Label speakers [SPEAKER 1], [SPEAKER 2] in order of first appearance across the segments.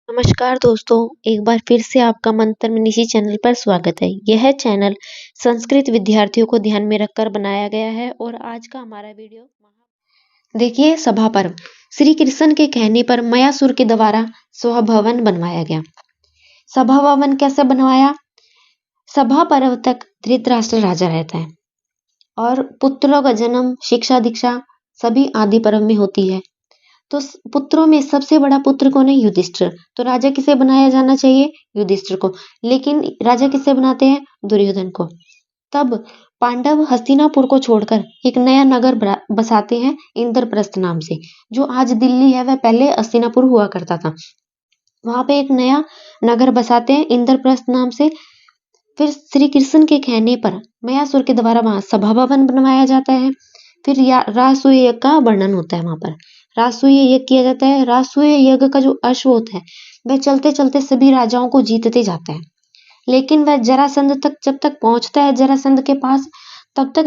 [SPEAKER 1] नमस्कार दोस्तों, एक बार फिर से आपका मंत्र मनीषी चैनल पर स्वागत है। यह चैनल संस्कृत विद्यार्थियों को ध्यान में रखकर बनाया गया है और आज का हमारा वीडियो देखिए सभा पर्व। श्री कृष्ण के कहने पर मयासुर के द्वारा सभा भवन बनवाया गया। सभा भवन कैसे बनवाया? सभा पर्व तक धृतराष्ट्र राजा रहता है और पुत्रों का जन्म, शिक्षा, दीक्षा सभी आदि पर्व में होती है। तो पुत्रों में सबसे बड़ा पुत्र कौन है? युधिष्ठिर। तो राजा किसे बनाया जाना चाहिए? युधिष्ठिर को। लेकिन राजा किसे बनाते हैं? दुर्योधन को। तब पांडव हस्तिनापुर को छोड़कर एक नया नगर बसाते हैं इंद्रप्रस्थ नाम से। जो आज दिल्ली है वह पहले हस्तिनापुर हुआ करता था। वहां पे एक नया नगर बसाते हैं इंद्रप्रस्थ नाम से। फिर श्री कृष्ण के कहने पर मयासुर के द्वारा वहां सभा भवन बनवाया जाता है। फिर राजसूय यज्ञ का वर्णन होता है वहां पर। राजसूय यज्ञ किया जाता है। राजसूय यज्ञ का जो अश्व होता है वह चलते चलते सभी राजाओं को जीतते जाता है, लेकिन वह जरासंध तक जब तक पहुंचता है जरासंध के पास, तब तक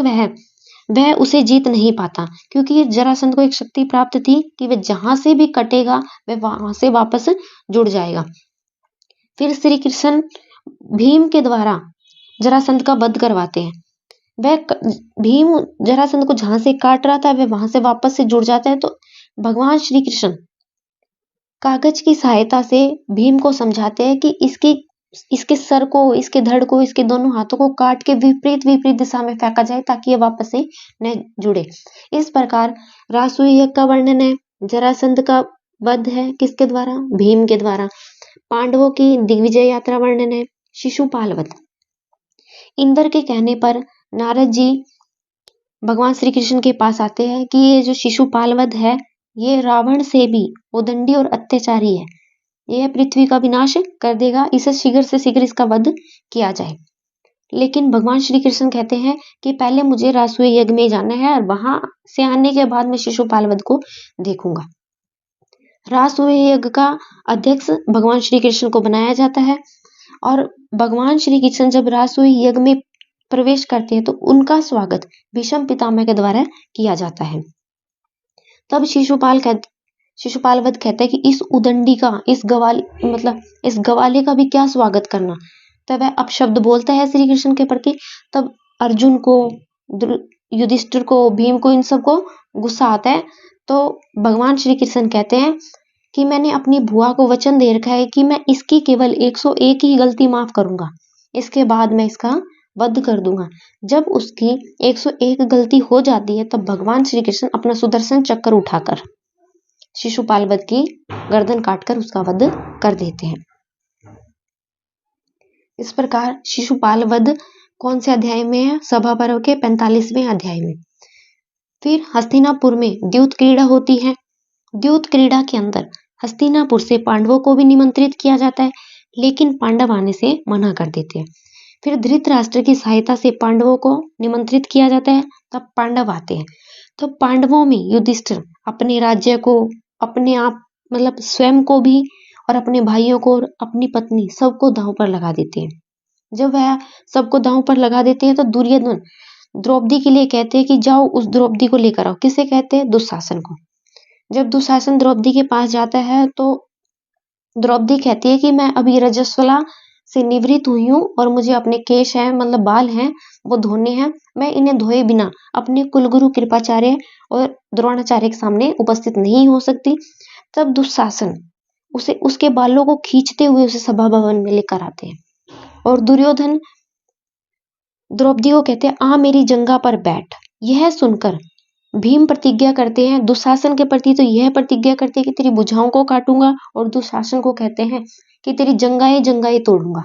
[SPEAKER 1] वह उसे जीत नहीं पाता, क्योंकि जरासंध को एक शक्ति प्राप्त थी कि वह जहां से भी कटेगा वह वहां से वापस जुड़ जाएगा। फिर श्री कृष्ण भीम के द्वारा जरासंध का वध करवाते हैं। भीम जरासंध को जहां से काट रहा था वह वहां से वापस से जुड़ जाता है। तो भगवान श्री कृष्ण कागज की सहायता से भीम को समझाते हैं कि इसके सर को, इसके धड़ को, इसके दोनों हाथों को काट के विपरीत विपरीत दिशा में फेंका जाए ताकि ये वापस से न जुड़े। इस प्रकार राजसूय यज्ञ का वर्णन है। जरासंध का वध है किसके द्वारा? भीम के द्वारा। पांडवों की दिग्विजय यात्रा वर्णन है। शिशुपाल वध। इंद्र के कहने पर नारद जी भगवान श्री कृष्ण के पास आते हैं कि ये जो शिशुपाल वध है ये रावण से भी उदंडी और अत्याचारी है, यह पृथ्वी का विनाश कर देगा, इसे शीघ्र से शीघ्र इसका वध किया जाए। लेकिन भगवान श्री कृष्ण कहते हैं कि पहले मुझे राजसूय यज्ञ में जाना है और वहां से आने के बाद मैं शिशुपाल वध को देखूंगा। राजसूय यज्ञ का अध्यक्ष भगवान श्री कृष्ण को बनाया जाता है और भगवान श्री कृष्ण जब राजसूय यज्ञ में प्रवेश करते हैं तो उनका स्वागत भीष्म पितामह के द्वारा किया जाता है। तब शिशुपाल वध कहता है कि इस उदंडी का, इस गवाले का भी क्या स्वागत करना। तब वह अपशब्द बोलता है श्री कृष्ण के प्रति। तब अर्जुन को, युधिष्ठिर को, भीम को, इन सबको गुस्सा आता है। तो भगवान श्री कृष्ण कहते हैं कि मैंने अपनी बुआ को वचन दे रखा है कि मैं इसकी केवल 101 ही गलती माफ करूंगा, इसके बाद मैं इसका वध कर दूंगा। जब उसकी 101 गलती हो जाती है तब भगवान श्री कृष्ण अपना सुदर्शन चक्र उठाकर शिशुपाल वध की गर्दन काटकर उसका वध कर देते हैं। इस प्रकार शिशुपाल वध कौन से अध्याय में है? सभा पर्व के 45वें अध्याय में। फिर हस्तिनापुर में द्यूत क्रीड़ा होती है। द्यूत क्रीड़ा के अंदर हस्तिनापुर से पांडवों को भी निमंत्रित किया जाता है, लेकिन पांडव आने से मना कर देते हैं। फिर धृतराष्ट्र की सहायता से पांडवों को निमंत्रित किया जाता है, तब पांडव आते हैं। तो पांडवों में युधिष्ठिर अपने राज्य को, अपने आप स्वयं को भी और अपने भाइयों को और अपनी पत्नी सबको दांव पर लगा देते हैं। जब वह सबको दांव पर लगा देते हैं तो दुर्योधन द्रौपदी के लिए कहते हैं कि जाओ उस द्रौपदी को लेकर आओ। किसे कहते हैं? दुशासन को। जब दुशासन द्रौपदी के पास जाता है तो द्रौपदी कहती है कि मैं अभी रजस्वला से निवृत्त हुई हूँ और मुझे अपने केश हैं, बाल हैं, वो धोने हैं। मैं इन्हें धोए बिना अपने कुलगुरु कृपाचार्य और द्रोणाचार्य के सामने उपस्थित नहीं हो सकती। तब दुशासन उसके बालों को खींचते हुए उसे सभा भवन में लेकर आते हैं और दुर्योधन द्रौपदी को कहते हैं आ मेरी जंगा पर बैठ। यह सुनकर भीम प्रतिज्ञा करते हैं, दुशासन के प्रति तो यह प्रतिज्ञा करते हैं कि तेरी भुजाओं को काटूंगा, और दुशासन को कहते हैं कि तेरी जंगाएं जंगाएं तोड़ूंगा।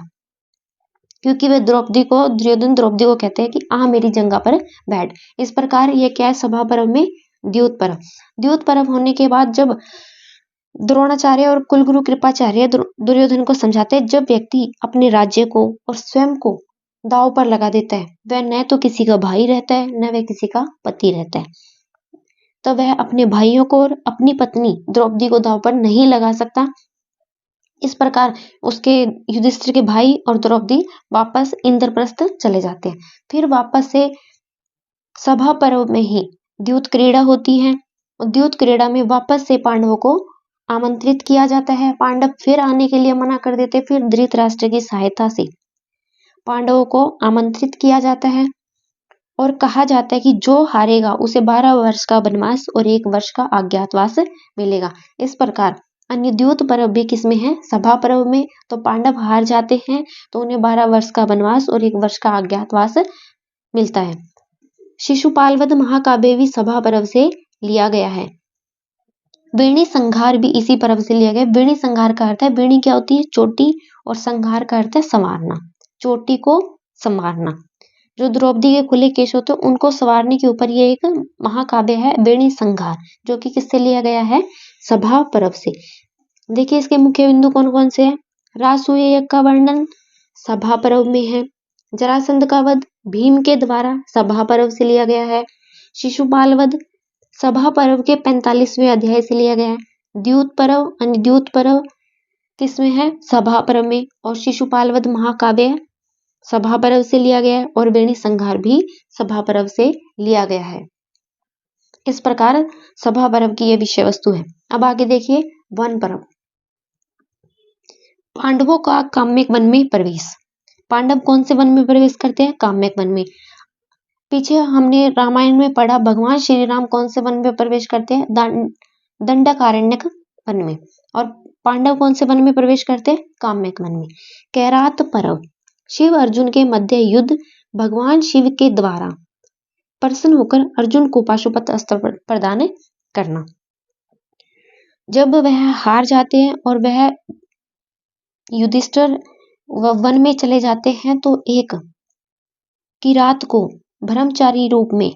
[SPEAKER 1] क्योंकि वे दुर्योधन द्रौपदी को कहते हैं कि आ मेरी जंगा पर बैठ। इस प्रकार यह क्या है? सभा पर्व में द्यूत पर्व। द्यूत पर्व होने के बाद जब द्रोणाचार्य और कुलगुरु कृपाचार्य दुर्योधन को समझाते हैं, जब व्यक्ति अपने राज्य को और स्वयं को दांव पर लगा देता है वह न तो किसी का भाई रहता है न वह किसी का पति रहता है। तो वह अपने भाइयों को और अपनी पत्नी द्रौपदी को दांव पर नहीं लगा सकता। इस प्रकार उसके युधिष्ठिर के भाई और द्रौपदी वापस इंद्रप्रस्थ चले जाते हैं। फिर वापस से सभा पर्व में ही द्यूत क्रीड़ा होती है और द्यूत क्रीड़ा में वापस से पांडवों को आमंत्रित किया जाता है। पांडव फिर आने के लिए मना कर देते। फिर धृतराष्ट्र की सहायता से पांडवों को आमंत्रित किया जाता है और कहा जाता है कि जो हारेगा उसे 12 वर्ष का वनवास और 1 वर्ष का अज्ञातवास मिलेगा। इस प्रकार अन्य द्यूत पर्व भी किसमें है? सभा पर्व में। तो पांडव हार जाते हैं तो उन्हें 12 वर्ष का वनवास और 1 वर्ष का अज्ञातवास मिलता है। शिशुपालवध महाकाव्य भी सभा पर्व से लिया गया है। वेणी संघार भी इसी पर्व से लिया गया। वेणी संघार का अर्थ है, वेणी क्या होती है? चोटी, और संघार का अर्थ है संवारना, चोटी को संवारना। जो द्रौपदी के खुले केश होते हैं उनको संवारने के ऊपर ये एक महाकाव्य है वेणी संघार, जो कि किससे लिया गया है? सभा पर्व से। देखिए इसके मुख्य बिंदु कौन कौन से हैं? रासूय यज्ञ का वर्णन सभा पर्व में है। जरासंध का वध भीम के द्वारा सभा पर्व से लिया गया है। शिशुपाल वध सभा पर्व के 45वें अध्याय से लिया गया है। द्यूत पर्व अन्य द्यूत पर्व किसमें है? सभा पर्व में। और शिशुपाल वध महाकाव्य सभा पर्व से लिया गया है और वेणी संघार भी सभा पर्व से लिया गया है। इस प्रकार सभा पर्व की यह विषय वस्तु है। अब आगे देखिए वन पर्व। पांडवों का काम्यक वन में प्रवेश। पांडव कौन से वन में प्रवेश करते हैं? काम्यक वन में। पीछे हमने रामायण में पढ़ा भगवान श्री राम कौन से वन में प्रवेश करते हैं? दंडकारण्यक वन में। और पांडव कौन से वन में प्रवेश करते हैं? काम्यक वन में। कैरात पर्व शिव अर्जुन के मध्य युद्ध भगवान शिव के द्वारा प्रसन्न होकर अर्जुन को पाशुपत अस्त्र प्रदान करना। जब वह हार जाते हैं और वह युधिष्ठिर वन में चले जाते हैं तो एक किरात को ब्रह्मचारी रूप में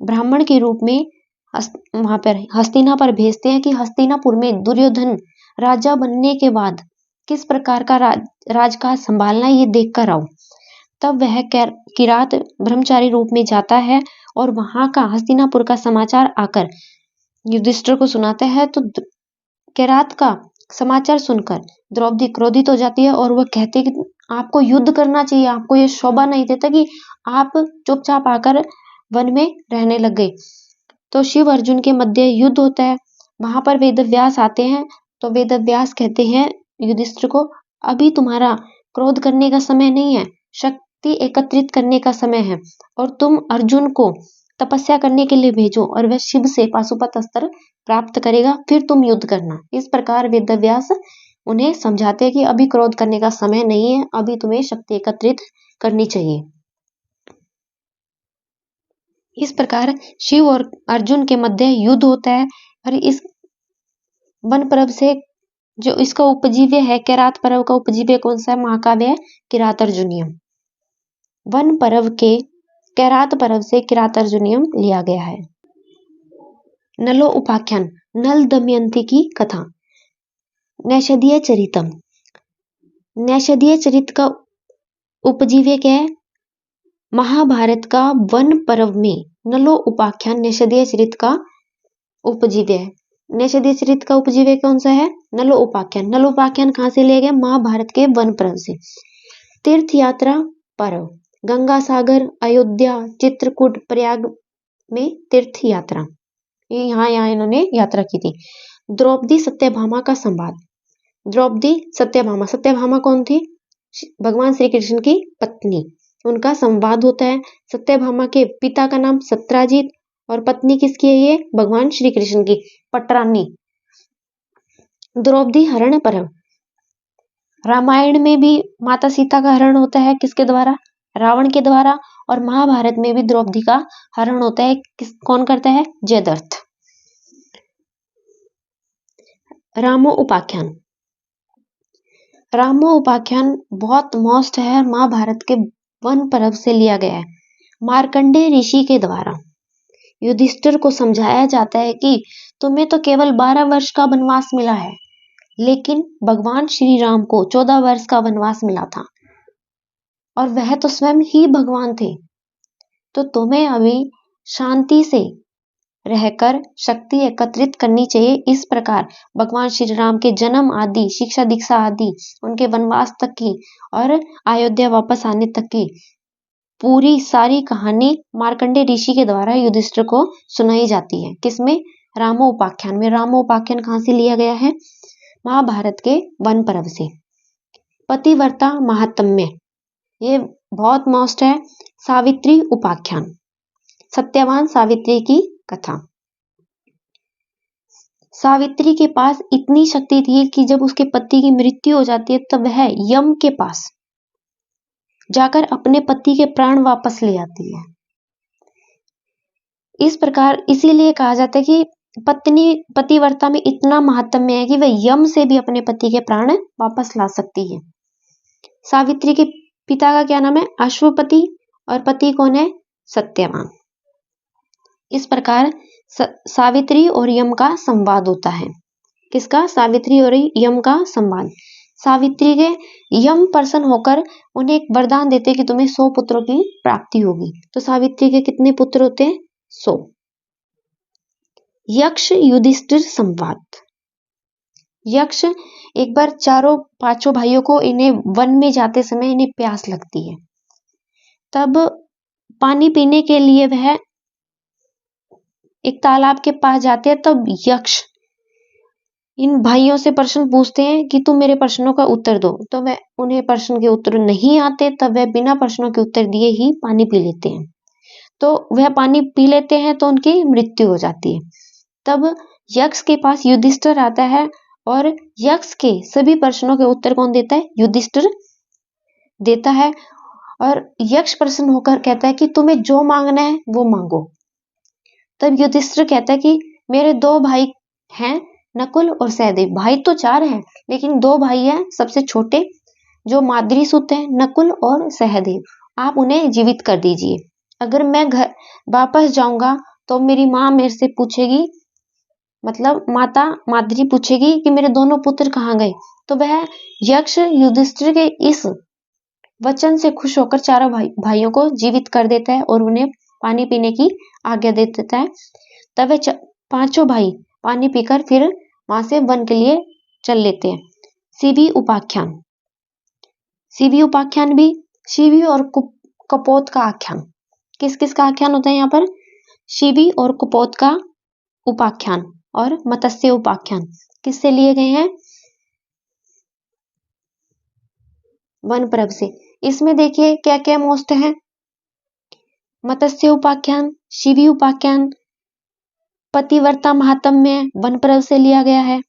[SPEAKER 1] ब्राह्मण के रूप में वहां पर हस्तिनापुर भेजते हैं कि हस्तिनापुर में दुर्योधन राजा बनने के बाद किस प्रकार का राजकाज संभालना ये देख कर आओ। तब वह किरात ब्रह्मचारी रूप में जाता है और वहां का हस्तिनापुर का समाचार आकर युधिष्ठिर को सुनाता है। तो किरात का समाचार सुनकर द्रौपदी क्रोधित हो जाती है और वह कहती है कि आपको युद्ध करना चाहिए, आपको ये शोभा नहीं देता कि आप चुपचाप आकर वन में रहने लग गए। तो शिव अर्जुन के मध्य युद्ध होता है। वहां पर वेदव्यास आते हैं तो वेदव्यास कहते हैं युधिष्ठिर को अभी तुम्हारा क्रोध करने का समय नहीं है, शक्ति एकत्रित करने का समय है और तुम अर्जुन को तपस्या करने के लिए भेजो और वह शिव से पाशुपत अस्त्र प्राप्त करेगा, फिर तुम युद्ध करना। इस प्रकार वेदव्यास उन्हें समझाते हैं कि अभी क्रोध करने का समय नहीं है, अभी तुम्हें शक्ति एकत्रित करनी चाहिए। इस प्रकार शिव और अर्जुन के मध्य युद्ध होता है और इस वन पर्व से जो इसका उपजीव्य है, किरात पर्व का उपजीव्य कौन सा है? महाकाव्य है किरातार्जुनीयम। वन पर्व के किरात पर्व से किरातार्जुनीयम लिया गया है। नलो उपाख्यान नल दमयंती की कथा। नैषधीय चरितम नैषधीय चरित का उपजीव्य क्या है? महाभारत का वन पर्व में नलो उपाख्यान नैषधीय चरित का उपजीव्य है। नैषधीय चरित का उपजीव्य कौन सा है? नलो उपाख्यान। नलो उपाख्यान कहाँ से लिया गया? महाभारत के वन पर्व से। तीर्थ यात्रा पर्व गंगा सागर अयोध्या चित्रकूट प्रयाग में तीर्थ यात्रा, यहाँ इन्होंने यात्रा की थी। द्रौपदी सत्यभामा का संवाद। द्रौपदी सत्यभामा, सत्यभामा कौन थी? भगवान श्री कृष्ण की पत्नी, उनका संवाद होता है। सत्यभामा के पिता का नाम सत्राजित और पत्नी किसकी है? ये भगवान श्री कृष्ण की, पटरानी। द्रौपदी हरण पर्व रामायण में भी माता सीता का हरण होता है, किसके द्वारा? रावण के द्वारा। और महाभारत में भी द्रौपदी का हरण होता है, कौन करता है? जयद्रथ। रामो उपाख्यान। रामो उपाख्यान बहुत मस्त है, महाभारत के वन पर्व से लिया गया है। मार्कंडेय ऋषि के द्वारा युधिष्ठिर को समझाया जाता है कि तुम्हें तो केवल 12 वर्ष का वनवास मिला है, लेकिन भगवान श्री राम को 14 वर्ष का वनवास मिला था और वह तो स्वयं ही भगवान थे। तो तुम्हें अभी शांति से रहकर शक्ति एकत्रित करनी चाहिए। इस प्रकार भगवान श्री राम के जन्म आदि, शिक्षा दीक्षा आदि, उनके वनवास तक की और अयोध्या वापस आने तक की पूरी सारी कहानी मार्कंडेय ऋषि के द्वारा युधिष्ठिर को सुनाई जाती है। किसमें? रामोपाख्यान में, रामोपाख्यान कहाँ से लिया गया है? महाभारत के वन पर्व से। पतिव्रता महात्म्य, ये बहुत मस्त है। सावित्री उपाख्यान, सत्यवान सावित्री की कथा। सावित्री के पास इतनी शक्ति थी कि जब उसके पति की मृत्यु हो जाती है तब वह यम के पास जाकर अपने पति के प्राण वापस ले आती है। इस प्रकार इसीलिए कहा जाता है कि पत्नी पतिव्रता में इतना महात्म्य है कि वह यम से भी अपने पति के प्राण वापस ला सकती है। सावित्री के पिता का क्या नाम है? अश्वपति, और पति कौन है? सत्यवान। इस प्रकार सावित्री और यम का संवाद होता है। किसका? सावित्री और यम का संवाद। सावित्री के यम प्रसन्न होकर उन्हें एक वरदान देते कि तुम्हें 100 पुत्रों की प्राप्ति होगी। तो सावित्री के कितने पुत्र होते हैं? 100। यक्ष युधिष्ठिर संवाद। यक्ष एक बार चारों पांचों भाइयों को इन्हें वन में जाते समय इन्हें प्यास लगती है, तब पानी पीने के लिए वह एक तालाब के पास जाते हैं। तब यक्ष इन भाइयों से प्रश्न पूछते हैं कि तुम मेरे प्रश्नों का उत्तर दो। तो वह उन्हें प्रश्न के उत्तर नहीं आते, तब वह बिना प्रश्नों के उत्तर दिए ही पानी पी लेते हैं। तो वह पानी पी लेते हैं तो उनकी मृत्यु हो जाती है। तब यक्ष के पास युधिष्ठिर आता है और यक्ष के सभी प्रश्नों के उत्तर कौन देता है? युधिष्ठिर देता है। और यक्ष प्रसन्न होकर कहता है कि तुम्हें जो मांगना है वो मांगो। तब युधिष्ठिर कहता है कि मेरे 2 भाई हैं, नकुल और सहदेव। भाई तो 4 हैं, लेकिन 2 भाई हैं सबसे छोटे, जो माद्रीसूत हैं, नकुल और सहदेव। आप उन्हें जीवित कर दीजिए। अगर मैं घर वापस जाऊंगा तो मेरी माँ मेरे से पूछेगी, मतलब माता माद्री पूछेगी कि मेरे दोनों पुत्र कहाँ गए। तो वह यक्ष युधिष्ठिर के इस वचन से खुश होकर चारों भाइयों को जीवित कर देता है और उन्हें पानी पीने की आज्ञा दे देता है। तब वे पांचों भाई पानी पीकर फिर वहां से वन के लिए चल लेते हैं। शिवी उपाख्यान। शिवी उपाख्यान भी शिवी और कपोत का आख्यान। किस किस का आख्यान होता है यहाँ पर? शिवी और कपोत का उपाख्यान और मत्स्य उपाख्यान किससे लिए गए हैं? वन पर्व से। इसमें देखिए क्या क्या मोस्ट है। मत्स्य उपाख्यान, शिवी उपाख्यान, पतिव्रता महात्म्य वन पर्व से लिया गया है।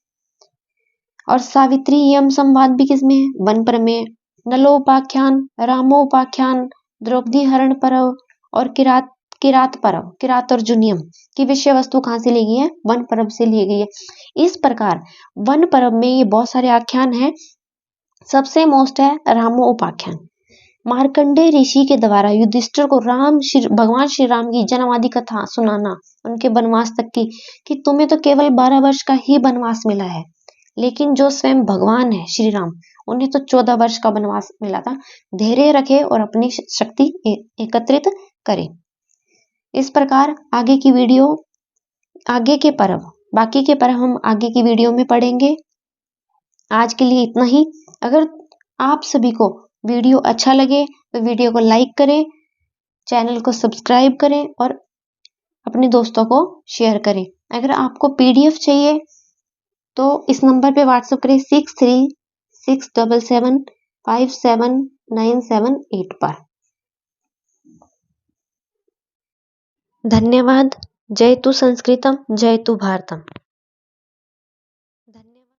[SPEAKER 1] और सावित्री यम संवाद भी किसमें है? वन पर्व में। नलोपाख्यान, रामोपाख्यान, द्रौपदी हरण पर्व और किरात पर्व, किरात अर्जुनियम की विषय वस्तु कहाँ से ली गई है? वन पर्व से ली गई है। इस प्रकार वन पर्व में ये बहुत सारे आख्यान हैं। सबसे मोस्ट है रामोपाख्यान। मार्कंडेय ऋषि के द्वारा युधिष्ठिर को भगवान श्री राम की जन्मादि कथा सुनाना, उनके वनवास तक की, कि तुम्हें तो केवल 12 वर्ष का ही वनवास मिला है, लेकिन जो स्वयं भगवान है श्री राम, उन्हें तो 14 वर्ष का वनवास मिला था। धैर्य रखे और अपनी शक्ति एकत्रित करें। इस प्रकार आगे की वीडियो, आगे के पर्व, बाकी के पर्व हम आगे की वीडियो में पढ़ेंगे। आज के लिए इतना ही। अगर आप सभी को वीडियो अच्छा लगे तो वीडियो को लाइक करें, चैनल को सब्सक्राइब करें और अपने दोस्तों को शेयर करें। अगर आपको PDF चाहिए तो इस नंबर पे व्हाट्सएप करें 6367757978 पर। धन्यवाद। जय तु संस्कृतम, जय तु भारतम।